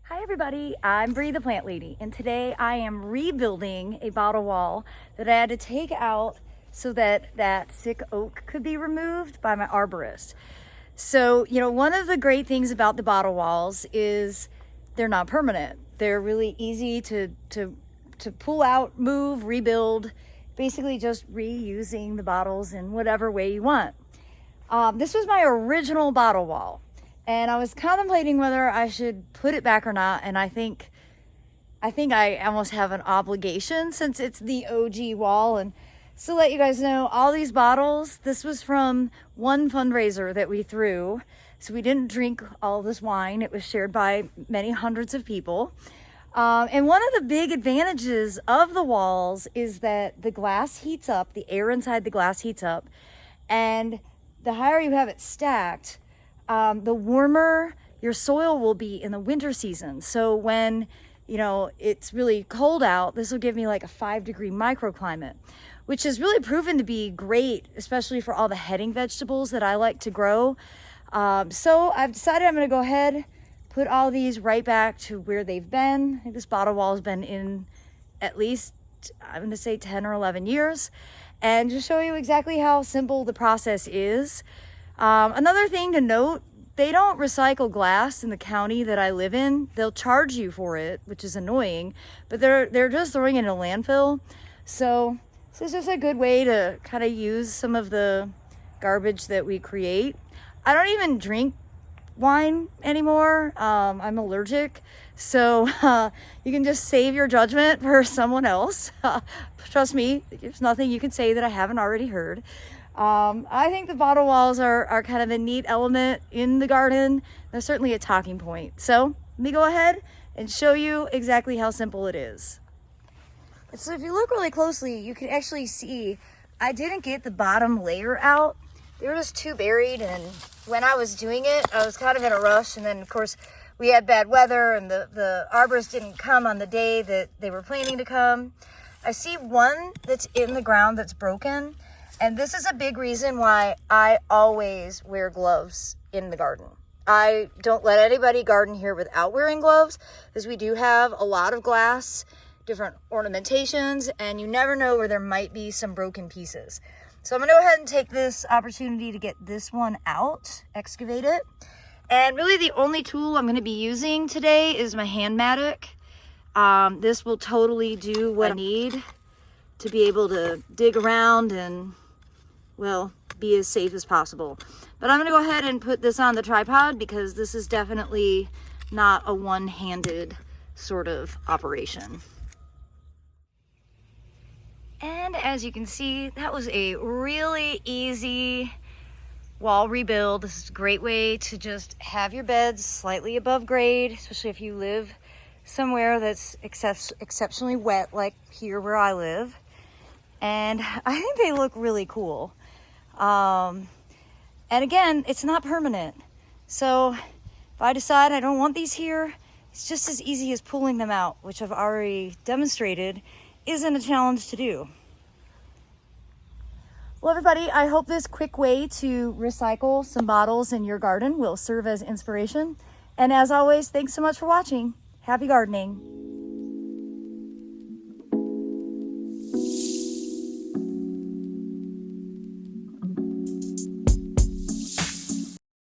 Hi everybody, I'm Bree the Plant Lady, and today I am rebuilding a bottle wall that I had to take out so that that sick oak could be removed by my arborist. So, one of the great things about the bottle walls is they're not permanent. They're really easy to pull out, move, rebuild, basically just reusing the bottles in whatever way you want. This was my original bottle wall. And I was contemplating whether I should put it back or not. And I think I almost have an obligation since it's the OG wall. And so to let you guys know, all these bottles, this was from one fundraiser that we threw. So we didn't drink all this wine. It was shared by many hundreds of people. And one of the big advantages of the walls is that the glass heats up, the air inside the glass heats up. And the higher you have it stacked, the warmer your soil will be in the winter season. So when, it's really cold out, this will give me like a 5-degree microclimate, which has really proven to be great, especially for all the heading vegetables that I like to grow. So I've decided I'm going to go ahead, put all these right back to where they've been. I think this bottle wall has been in at least, I'm going to say 10 or 11 years. And just show you exactly how simple the process is. Another thing to note, they don't recycle glass in the county that I live in. They'll charge you for it, which is annoying, but they're just throwing it in a landfill. So this is just a good way to kind of use some of the garbage that we create. I don't even drink wine anymore. I'm allergic. So you can just save your judgment for someone else. Trust me, there's nothing you can say that I haven't already heard. I think the bottle walls are kind of a neat element in the garden. They're certainly a talking point. So let me go ahead and show you exactly how simple it is. So if you look really closely, you can actually see I didn't get the bottom layer out. They were just too buried, and when I was doing it, I was kind of in a rush, and then of course we had bad weather and the arborist didn't come on the day that they were planning to come. I see one that's in the ground that's broken. And this is a big reason why I always wear gloves in the garden. I don't let anybody garden here without wearing gloves, because we do have a lot of glass, different ornamentations, and you never know where there might be some broken pieces. So I'm going to go ahead and take this opportunity to get this one out, excavate it. And really the only tool I'm going to be using today is my hand mattock. This will totally do what I need to be able to dig around and, well, be as safe as possible. But I'm going to go ahead and put this on the tripod because this is definitely not a one-handed sort of operation. And as you can see, that was a really easy wall rebuild. This is a great way to just have your beds slightly above grade, especially if you live somewhere that's exceptionally wet like here where I live. And I think they look really cool. And again, it's not permanent. So if I decide I don't want these here, it's just as easy as pulling them out, which I've already demonstrated isn't a challenge to do. Well, everybody, I hope this quick way to recycle some bottles in your garden will serve as inspiration. And as always, thanks so much for watching. Happy gardening.